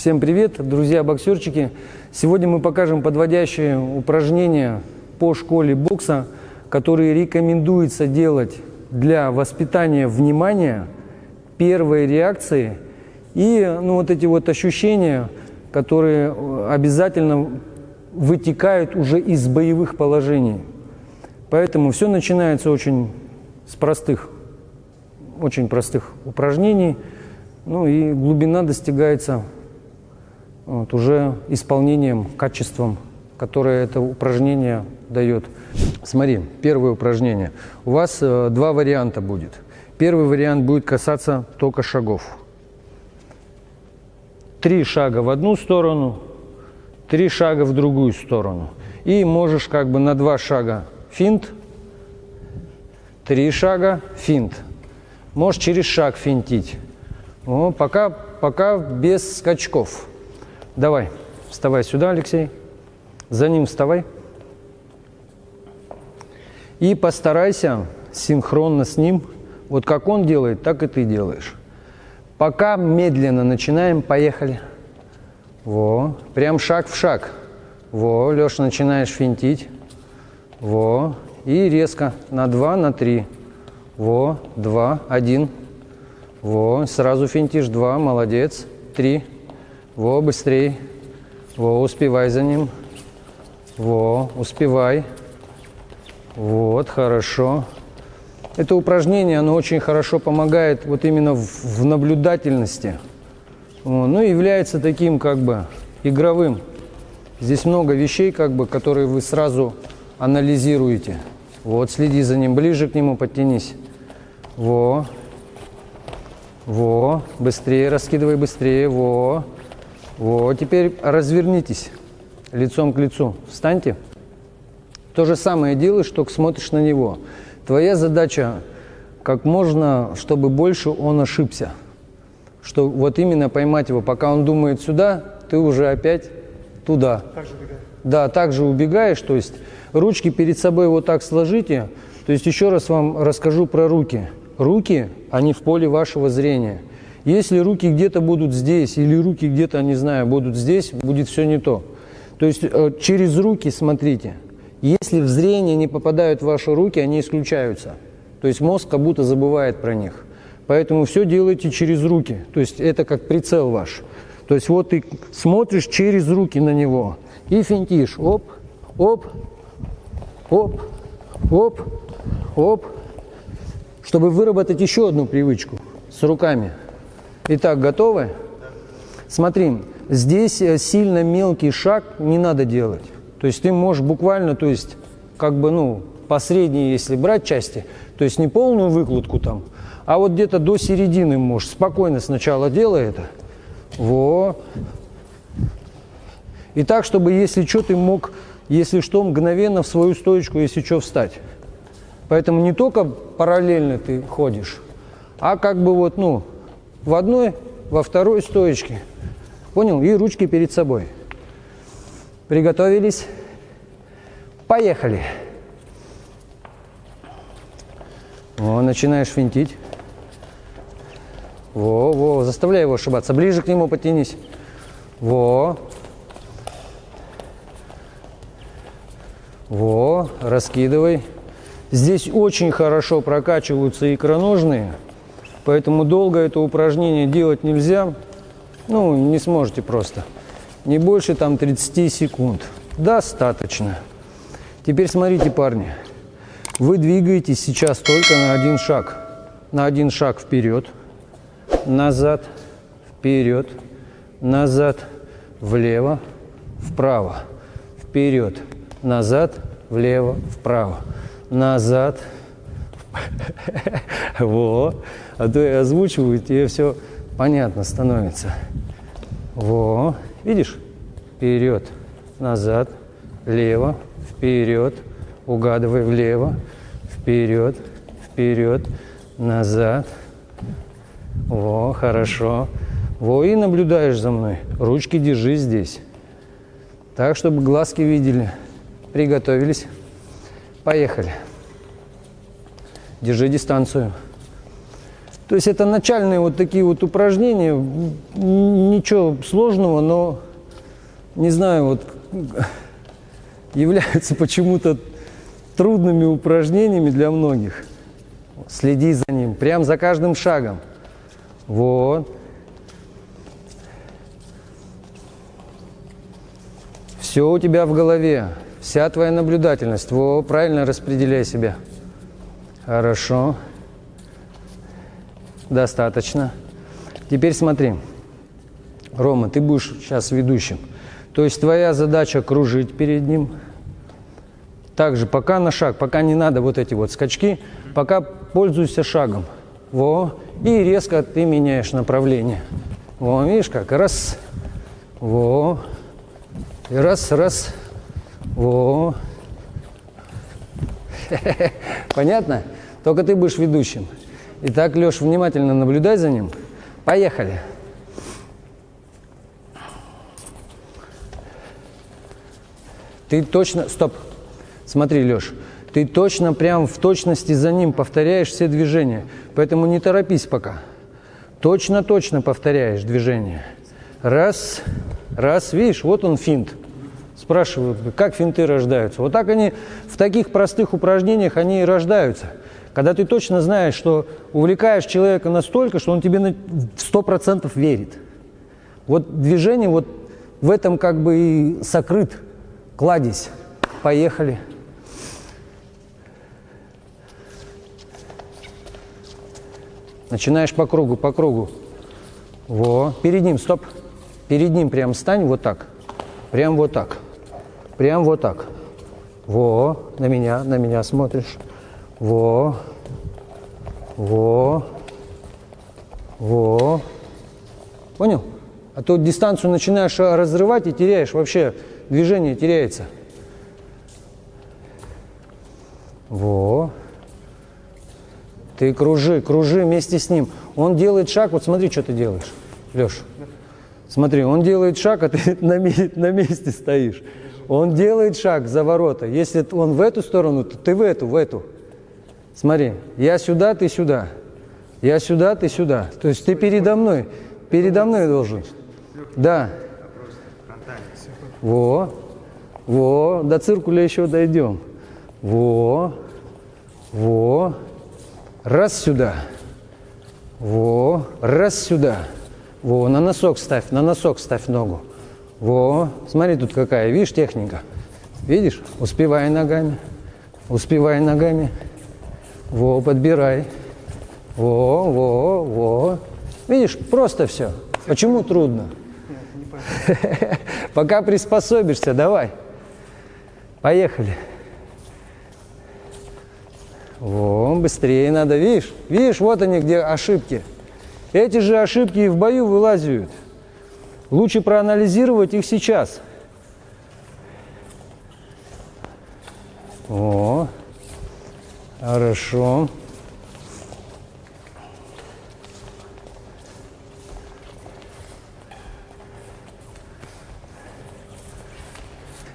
Всем привет, друзья-боксерчики! Сегодня мы покажем подводящие упражнения по школе бокса, которые рекомендуется делать для воспитания внимания, первой реакции и вот эти вот ощущения, которые обязательно вытекают уже из боевых положений. Поэтому все начинается очень простых упражнений, и глубина достигается уже исполнением, качеством, которое это упражнение дает. Смотри, первое упражнение. У вас два варианта будет. Первый вариант будет касаться только шагов. 3 шага в одну сторону, 3 шага в другую сторону. И можешь на 2 шага финт, 3 шага финт. Можешь через шаг финтить. Пока без скачков. Давай, вставай сюда, Алексей. За ним вставай. И постарайся синхронно с ним, вот как он делает, так и ты делаешь. Пока медленно начинаем, поехали. Прям шаг в шаг. Леша, начинаешь финтить. И резко на 2, на 3. 2, 1. Сразу финтишь, 2, молодец. 3. Быстрей. Успевай за ним. Успевай. Хорошо. Это упражнение, оно очень хорошо помогает именно в наблюдательности. И является таким игровым. Здесь много вещей, которые вы сразу анализируете. Следи за ним, ближе к нему подтянись. Быстрее, раскидывай быстрее. Теперь развернитесь лицом к лицу. Встаньте. То же самое делаешь, только смотришь на него. Твоя задача, как можно, чтобы больше он ошибся. Что именно поймать его. Пока он думает сюда, ты уже опять туда. Так же убегаешь? Да, так же убегаешь. То есть ручки перед собой так сложите. То есть еще раз вам расскажу про руки. Руки, они в поле вашего зрения. Если руки где-то будут здесь, или руки где-то, не знаю, будут здесь, будет все не то. То есть через руки смотрите. Если в зрение не попадают ваши руки, они исключаются. То есть мозг как будто забывает про них. Поэтому все делайте через руки. То есть это как прицел ваш. То есть ты смотришь через руки на него и финтишь. Оп, оп, оп, оп, оп. Чтобы выработать еще одну привычку с руками. Итак, готовы? Смотри, здесь сильно мелкий шаг не надо делать. То есть ты можешь буквально, по средней, если брать части, то есть не полную выкладку там, а где-то до середины можешь. Спокойно сначала делай это. И так, чтобы, если что, ты мог, если что, мгновенно в свою стоечку, если что, встать. Поэтому не только параллельно ты ходишь, а в одной, во второй стоечке. Понял? И ручки перед собой. Приготовились? Поехали! Начинаешь финтить. Заставляй его ошибаться. Ближе к нему подтянись. Раскидывай. Здесь очень хорошо прокачиваются икроножные, поэтому долго это упражнение делать нельзя. Не сможете просто. Не больше 30 секунд. Достаточно. Теперь смотрите, парни. Вы двигаетесь сейчас только на один шаг. На один шаг вперед, назад, вперед, назад, влево, вправо, вперед, назад, влево, вправо, назад. А то я озвучиваю, тебе все понятно становится. Видишь? Вперед, назад, влево, вперед, угадывай влево, вперед, вперед, назад. Хорошо. И наблюдаешь за мной. Ручки держи здесь. Так, чтобы глазки видели. Приготовились. Поехали. Держи дистанцию. То есть это начальные вот такие вот упражнения, ничего сложного, но, не знаю, вот являются почему-то трудными упражнениями для многих. Следи за ним, прям за каждым шагом. Вот. Все у тебя в голове, вся твоя наблюдательность. Во, правильно распределяй себя. Хорошо. Достаточно. Теперь смотри. Рома, ты будешь сейчас ведущим. То есть твоя задача кружить перед ним. Также пока на шаг, пока не надо вот эти вот скачки, пока пользуйся шагом. Во. И резко ты меняешь направление. Во, видишь как? Раз. Во. И раз, раз. Во. Понятно? Только ты будешь ведущим. Итак, Леш, внимательно наблюдай за ним. Поехали. Ты точно... Стоп. Смотри, Леш. Ты точно, прям в точности за ним повторяешь все движения. Поэтому не торопись пока. Точно-точно повторяешь движения. Раз, раз. Видишь, вот он финт. Спрашивают, как финты рождаются. Вот так они, в таких простых упражнениях они и рождаются. Когда ты точно знаешь, что увлекаешь человека настолько, что он тебе на 100% верит. Вот движение вот в этом как бы и сокрыт кладезь. Поехали. Начинаешь по кругу, по кругу. Во. Перед ним, стоп. Перед ним прям стань вот так. Прям вот так. Прям вот так. Во. На меня смотришь. Во. Во. Во. Понял? А то дистанцию начинаешь разрывать и теряешь. Вообще движение теряется. Во. Ты кружи, кружи вместе с ним. Он делает шаг. Вот смотри, что ты делаешь, Леш. Смотри, он делает шаг, а ты на месте стоишь. Он делает шаг за ворота. Если он в эту сторону, то ты в эту. Смотри, я сюда, ты сюда. Я сюда, ты сюда. То есть ты передо мной должен. Да. Во. Во. До циркуля еще дойдем. Во. Во. Раз сюда. Во. Раз сюда. Во. На носок ставь ногу. Во. Смотри, тут какая, видишь, техника. Видишь? Успевай ногами. Успевай ногами. Во, подбирай. Во. Видишь, просто все. Почему трудно? Пока приспособишься, давай. Поехали. Во, быстрее надо, видишь? Видишь, вот они, где ошибки. Эти же ошибки и в бою вылазят. Лучше проанализировать их сейчас. О, хорошо.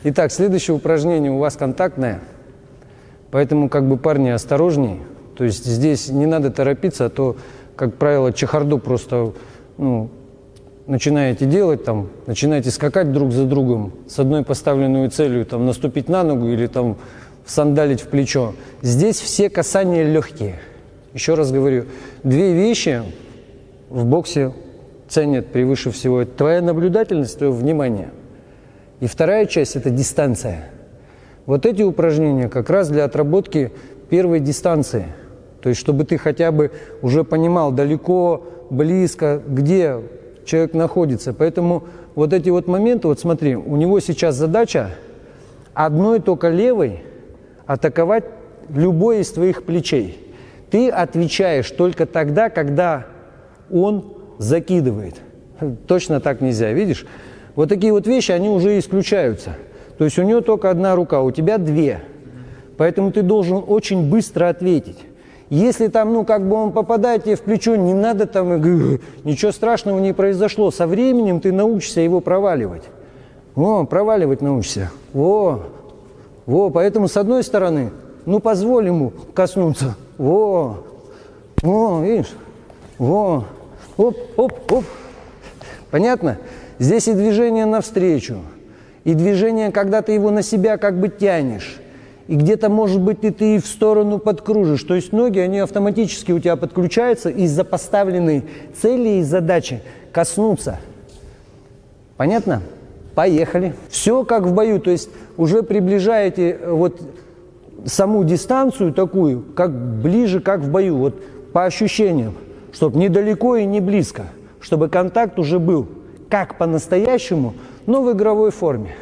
Итак, следующее упражнение у вас контактное, поэтому как бы парни осторожней. То есть здесь не надо торопиться, а то, как правило, чехарду просто начинаете делать, там, начинаете скакать друг за другом с одной поставленной целью, там, наступить на ногу или там сандалить в плечо. Здесь все касания легкие. Еще раз говорю, две вещи в боксе ценят превыше всего. Это твоя наблюдательность, твое внимание. И вторая часть – это дистанция. Вот эти упражнения как раз для отработки первой дистанции. То есть, чтобы ты хотя бы уже понимал далеко, близко, где человек находится. Поэтому вот эти вот моменты, вот смотри, у него сейчас задача одной только левой атаковать любой из твоих плечей. Ты отвечаешь только тогда, когда он закидывает. Точно так нельзя, видишь? Вот такие вот вещи, они уже исключаются. То есть у него только одна рука, у тебя две. Поэтому ты должен очень быстро ответить. Если там, как бы он попадает тебе в плечо, не надо там, ничего страшного не произошло. Со временем ты научишься его проваливать. Проваливать научишься. Поэтому с одной стороны, позволь ему коснуться. Видишь? Во. Оп, оп, оп. Понятно? Здесь и движение навстречу, и движение, когда ты его на себя как бы тянешь. И где-то, может быть, ты и в сторону подкружишь. То есть ноги, они автоматически у тебя подключаются из-за поставленной цели и задачи коснуться. Понятно? Поехали. Все как в бою. То есть уже приближаете вот саму дистанцию такую, как ближе, как в бою. Вот по ощущениям. Чтобы не далеко и не близко. Чтобы контакт уже был как по-настоящему, но в игровой форме.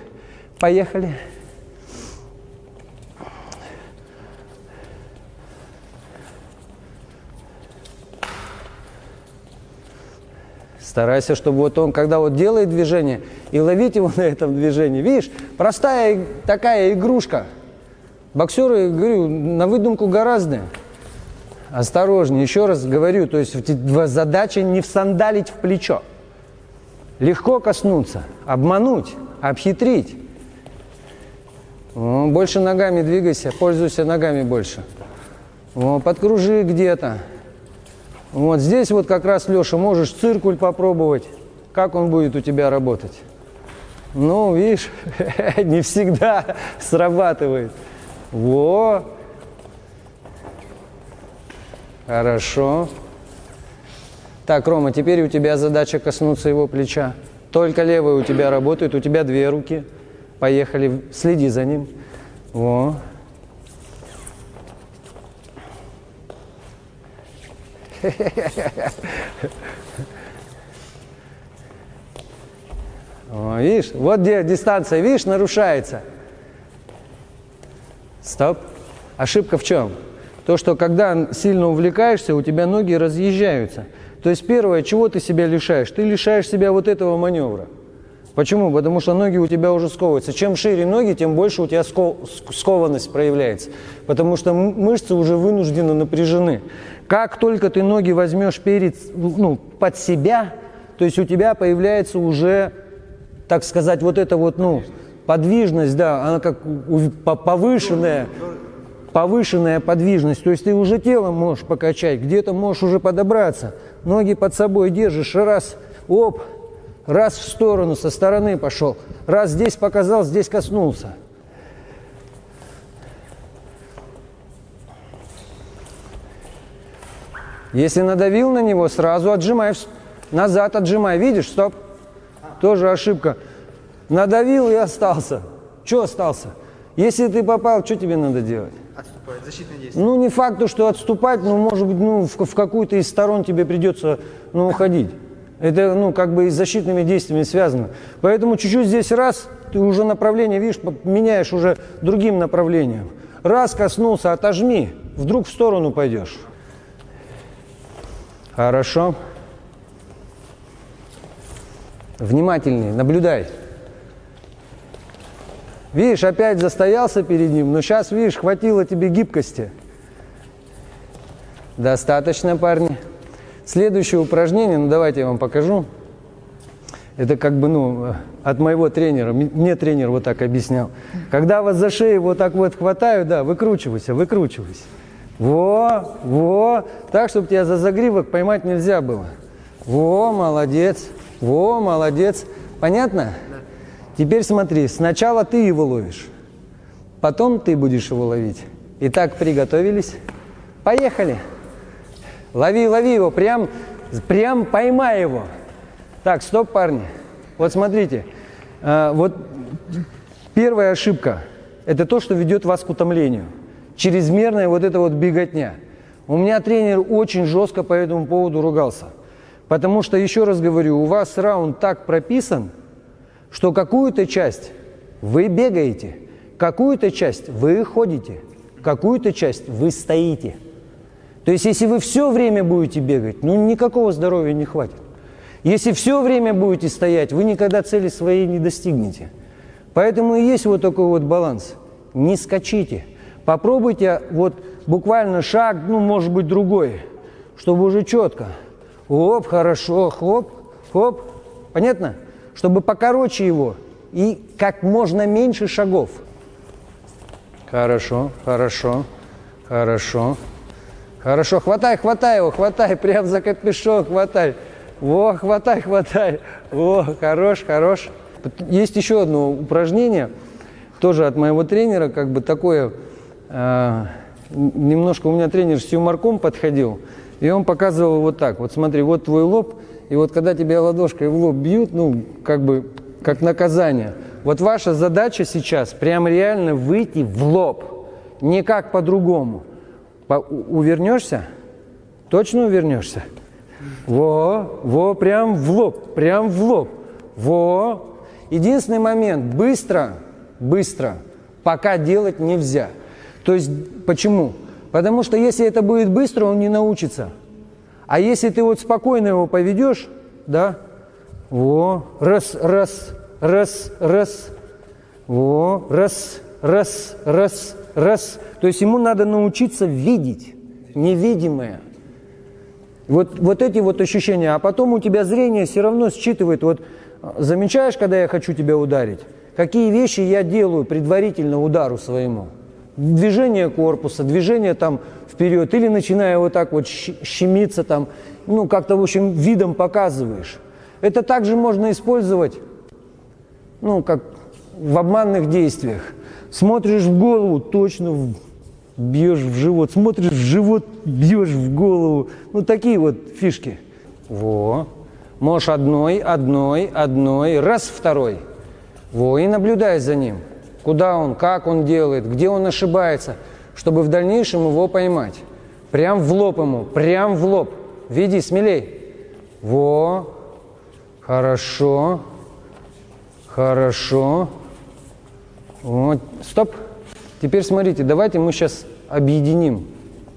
Поехали. Старайся, чтобы вот он, когда вот делает движение, и ловить его на этом движении. Видишь, простая такая игрушка. Боксеры, говорю, на выдумку гораздо. Осторожнее, еще раз говорю, то есть задача не всандалить в плечо. Легко коснуться, обмануть, обхитрить. Больше ногами двигайся, пользуйся ногами больше. Подкружи где-то. Вот здесь вот как раз, Леша, можешь циркуль попробовать, как он будет у тебя работать. Ну, видишь, не всегда срабатывает. Во. Хорошо. Так, Рома, теперь у тебя задача коснуться его плеча. Только левая у тебя работает, у тебя две руки. Поехали, следи за ним. Во. О, видишь, вот где дистанция, видишь, нарушается. Стоп. Ошибка в чем? То, что когда сильно увлекаешься, у тебя ноги разъезжаются. То есть первое, чего ты себя лишаешь? Ты лишаешь себя вот этого маневра. Почему? Потому что ноги у тебя уже сковываются. Чем шире ноги, тем больше у тебя скованность проявляется. Потому что мышцы уже вынужденно напряжены. Как только ты ноги возьмешь под себя, то есть у тебя появляется уже, так сказать, вот эта вот, подвижность, да, она как повышенная подвижность. То есть ты уже телом можешь покачать, где-то можешь уже подобраться. Ноги под собой держишь, раз, оп, раз в сторону, со стороны пошел. Раз здесь показал, здесь коснулся. Если надавил на него, сразу отжимай, назад отжимай. Видишь, стоп. Тоже ошибка. Надавил и остался. Что остался? Если ты попал, что тебе надо делать? Отступать, защитное действие. Не факт, что отступать, но может быть, в какую-то из сторон тебе придется, уходить. Это, как бы и с защитными действиями связано. Поэтому чуть-чуть здесь раз, ты уже направление, видишь, меняешь уже другим направлением. Раз коснулся, отожми, вдруг в сторону пойдешь. Хорошо. Внимательнее, наблюдай. Видишь, опять застоялся перед ним, но сейчас, видишь, хватило тебе гибкости. Достаточно, парни. Следующее упражнение, давайте я вам покажу. Это как бы, от моего тренера. Мне тренер вот так объяснял. Когда вас за шею вот так вот хватаю, да, выкручивайся. Во. Так, чтобы тебя за загривок поймать нельзя было. Во, молодец. Понятно? Да. Теперь смотри, сначала ты его ловишь, потом ты будешь его ловить. Итак, приготовились. Поехали. Лови его, прям поймай его. Так, стоп, парни. Вот смотрите, вот первая ошибка – это то, что ведет вас к утомлению. Чрезмерная вот эта вот беготня. У меня тренер очень жестко по этому поводу ругался. Потому что, еще раз говорю, у вас раунд так прописан, что какую-то часть вы бегаете, какую-то часть вы ходите, какую-то часть вы стоите. То есть, если вы все время будете бегать, никакого здоровья не хватит. Если все время будете стоять, вы никогда цели своей не достигнете. Поэтому и есть вот такой вот баланс. Не скачите. Попробуйте вот буквально шаг, может быть, другой, чтобы уже четко. Оп, хорошо, хоп. Понятно? Чтобы покороче его и как можно меньше шагов. Хорошо. Хорошо, хватай, хватай его, хватай, прям за капюшон хватай. Во, хватай, хватай. Во, хорош, хорош. Есть еще одно упражнение, тоже от моего тренера, как бы такое, немножко у меня тренер с юморком подходил, и он показывал вот так. Вот смотри, вот твой лоб, и вот когда тебя ладошкой в лоб бьют, ну, как бы, как наказание. Вот ваша задача сейчас прям реально выйти в лоб, никак по-другому. Увернешься? Точно увернешься? Во, прям в лоб, прям в лоб. Во. Единственный момент, быстро, пока делать нельзя. То есть, почему? Потому что если это будет быстро, он не научится. А если ты вот спокойно его поведешь, да, во, раз, во, раз. То есть ему надо научиться видеть невидимое. Вот эти вот ощущения. А потом у тебя зрение все равно считывает. Вот замечаешь, когда я хочу тебя ударить? Какие вещи я делаю предварительно удару своему? Движение корпуса, движение там вперед. Или начинаю вот так вот щемиться там. Ну, как-то, в общем, видом показываешь. Это также можно использовать, ну, как в обманных действиях. Смотришь в голову, точно бьешь в живот. Смотришь в живот, бьешь в голову. Ну, такие вот фишки. Во. Можешь одной, раз, второй. Во, и наблюдай за ним. Куда он, как он делает, где он ошибается, чтобы в дальнейшем его поймать. Прям в лоб ему, прям в лоб. Веди, смелей. Во. Хорошо. Вот. Стоп. Теперь смотрите, давайте мы сейчас объединим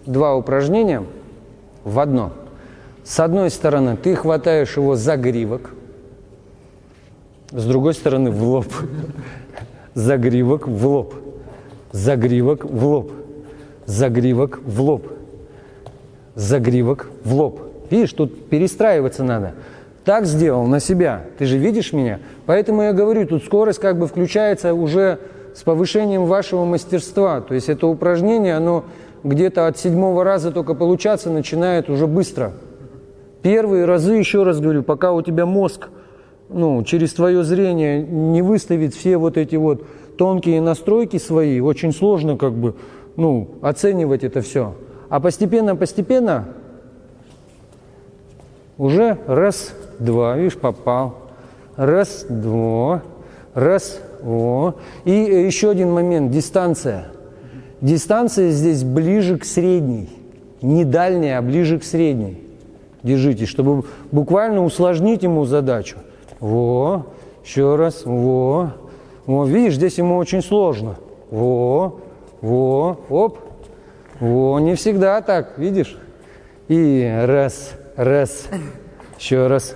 два упражнения в одно. С одной стороны, ты хватаешь его за гривок, с другой стороны, в лоб. Загривок в лоб. Загривок в лоб. Загривок в лоб. Загривок в лоб. Видишь, тут перестраиваться надо. Так сделал на себя. Ты же видишь меня? Поэтому я говорю, тут скорость как бы включается уже с повышением вашего мастерства. То есть это упражнение, оно где-то от 7-го раза только получаться начинает уже быстро. Первые разы, еще раз говорю, пока у тебя мозг, ну, через твое зрение не выставит все вот эти вот тонкие настройки свои, очень сложно как бы, ну, оценивать это все. А постепенно уже раз, два, видишь, попал. Раз, два, раз, о. И еще один момент, дистанция. Дистанция здесь ближе к средней. Не дальняя, а ближе к средней. Держитесь, чтобы буквально усложнить ему задачу. Во, еще раз, во. Во, видишь, здесь ему очень сложно. Во, оп. Во, не всегда так, видишь? И раз. Еще раз.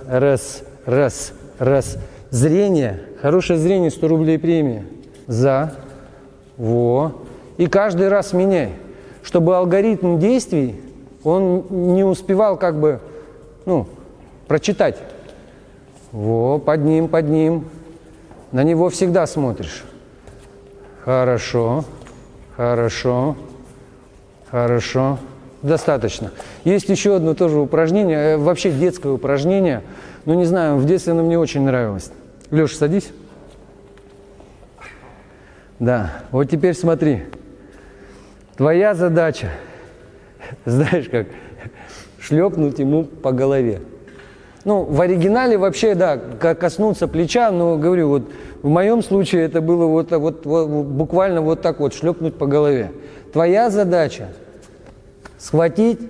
Зрение. Хорошее зрение, 100 рублей премия. Во. И каждый раз меняй. Чтобы алгоритм действий, он не успевал как бы, ну, прочитать. Во, под ним. На него всегда смотришь. Хорошо. Достаточно. Есть еще одно тоже упражнение, вообще детское упражнение. Ну, не знаю, в детстве оно мне очень нравилось. Леша, садись. Да, вот теперь смотри. Твоя задача, знаешь как, шлепнуть ему по голове. Ну, в оригинале вообще, да, коснуться плеча, но, говорю, вот в моем случае это было вот буквально вот так вот, шлепнуть по голове. Твоя задача схватить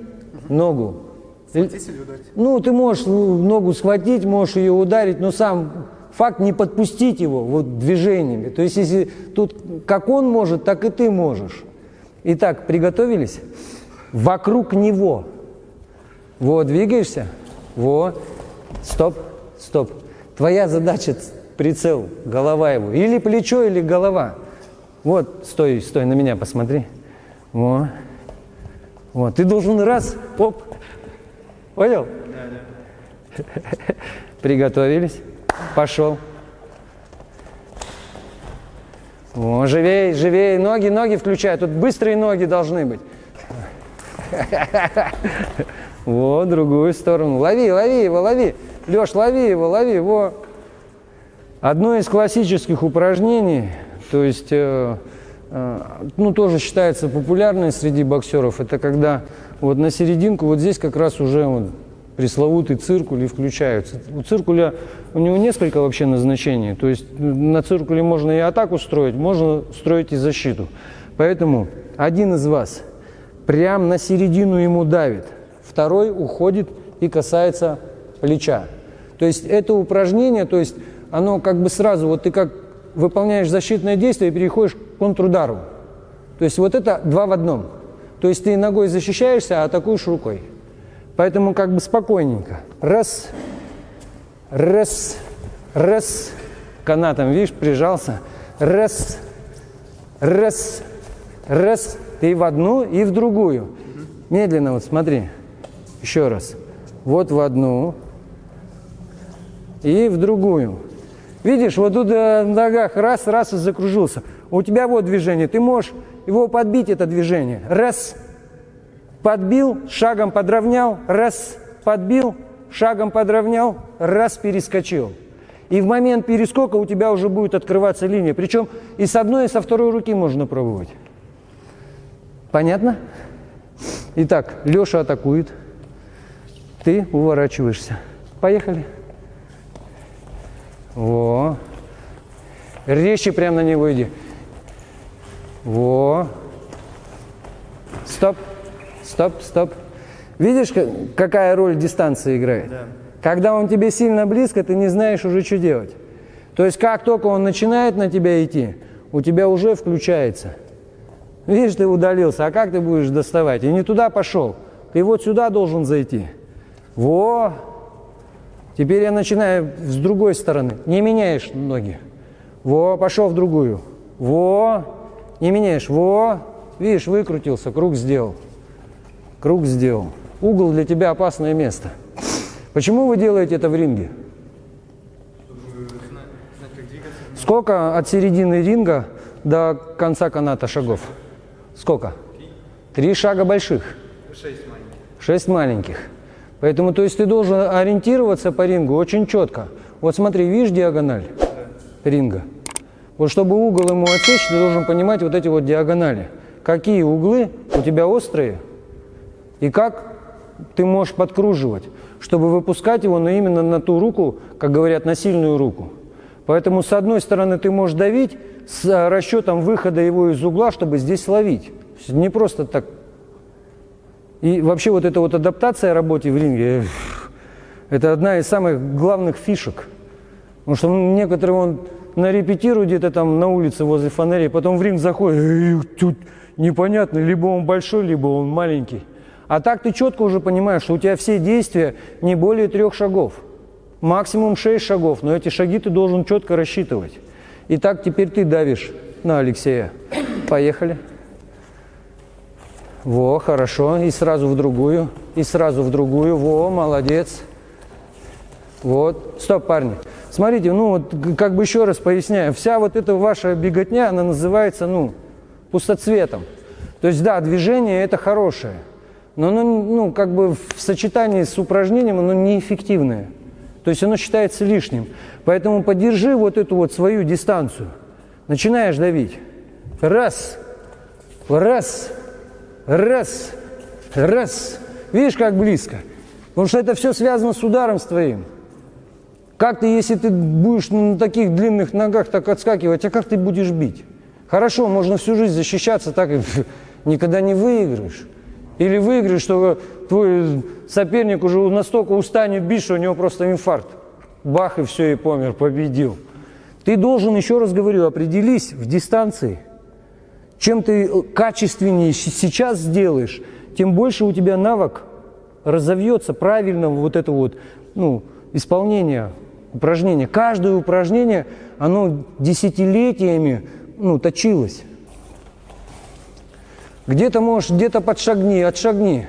ногу. Схватить или ударить? Ну, ты можешь ногу схватить, можешь ее ударить, но сам факт не подпустить его вот движениями. То есть, если тут как он может, так и ты можешь. Итак, приготовились? Вокруг него. Вот, двигаешься? Вот. Стоп. Твоя задача прицел, голова его. Или плечо, или голова. Вот, стой, на меня посмотри. Вот. Ты должен раз, оп. Понял? Да. Приготовились. Пошел. Живей. Ноги включай. Тут быстрые ноги должны быть. Вот, другую сторону. Лови, лови его, лови. Леш, лови его, лови. Во. Одно из классических упражнений, то есть, ну, тоже считается популярной среди боксеров, это когда вот на серединку, вот здесь как раз уже вот пресловутый циркуль включаются. У циркуля, у него несколько вообще назначений, то есть на циркуле можно и атаку строить, можно строить и защиту. Поэтому один из вас прям на середину ему давит, второй уходит и касается плеча. То есть это упражнение, то есть оно как бы сразу, вот ты как выполняешь защитное действие и переходишь к контрудару. То есть вот это два в одном. То есть ты ногой защищаешься, а атакуешь рукой. Поэтому как бы спокойненько. Раз, раз, раз. Канатом, видишь, прижался. Раз, раз, раз. Ты в одну и в другую. Медленно вот смотри. Еще раз. Вот в одну и в другую. Видишь, вот тут в ногах раз, раз и закружился. У тебя вот движение. Ты можешь его подбить, это движение. Раз. Подбил, шагом подровнял. Раз. Подбил, шагом подровнял. Раз, перескочил. И в момент перескока у тебя уже будет открываться линия. Причем и с одной, и со второй руки можно пробовать. Понятно? Итак, Леша атакует. Ты уворачиваешься. Поехали. Во. Резче прямо на него иди. Во. Стоп. Стоп, стоп. Видишь, какая роль дистанция играет? Да. Когда он тебе сильно близко, ты не знаешь уже, что делать. То есть, как только он начинает на тебя идти, у тебя уже включается. Видишь, ты удалился, а как ты будешь доставать? И не туда пошел. Ты вот сюда должен зайти. Во. Теперь я начинаю с другой стороны. Не меняешь ноги. Во, пошел в другую. Во, не меняешь. Во, видишь, выкрутился, круг сделал. Круг сделал. Угол для тебя опасное место. Почему вы делаете это в ринге? Сколько от середины ринга до конца каната шагов? Сколько? 3 шага больших. 6 маленьких. Поэтому, то есть ты должен ориентироваться по рингу очень четко. Вот смотри, видишь диагональ ринга? Вот чтобы угол ему отсечь, ты должен понимать вот эти вот диагонали. Какие углы у тебя острые и как ты можешь подкруживать, чтобы выпускать его, но именно на ту руку, как говорят, на сильную руку. Поэтому с одной стороны ты можешь давить с расчетом выхода его из угла, чтобы здесь ловить. Не просто так. И вообще вот эта вот адаптация работе в ринге, это одна из самых главных фишек. Потому что некоторые он нарепетирует где-то там на улице возле фонарей, потом в ринг заходит, и тут непонятно, либо он большой, либо он маленький. А так ты четко уже понимаешь, что у тебя все действия не более 3 шагов. Максимум 6 шагов, но эти шаги ты должен четко рассчитывать. Итак, теперь ты давишь на Алексея. Поехали. Во, хорошо. И сразу в другую. И сразу в другую. Во, молодец. Вот. Стоп, парни. Смотрите, ну вот как бы еще раз поясняю. Вся вот эта ваша беготня, она называется, ну, пустоцветом. То есть, да, движение это хорошее. Но оно, ну, как бы в сочетании с упражнением оно неэффективное. То есть оно считается лишним. Поэтому поддержи вот эту вот свою дистанцию. Начинаешь давить. Раз. Раз. Раз. Раз. Видишь, как близко? Потому что это все связано с ударом с твоим. Как ты, если ты будешь на таких длинных ногах так отскакивать, а как ты будешь бить? Хорошо, можно всю жизнь защищаться, так и никогда не выиграешь. Или выиграешь, что твой соперник уже настолько устанет бить, что у него просто инфаркт. Бах, и все, и помер, победил. Ты должен, еще раз говорю, определись в дистанции. Чем ты качественнее сейчас сделаешь, тем больше у тебя навык разовьется правильного вот этого вот, ну, исполнения упражнения. Каждое упражнение, оно десятилетиями, точилось. Где-то можешь, где-то подшагни, отшагни.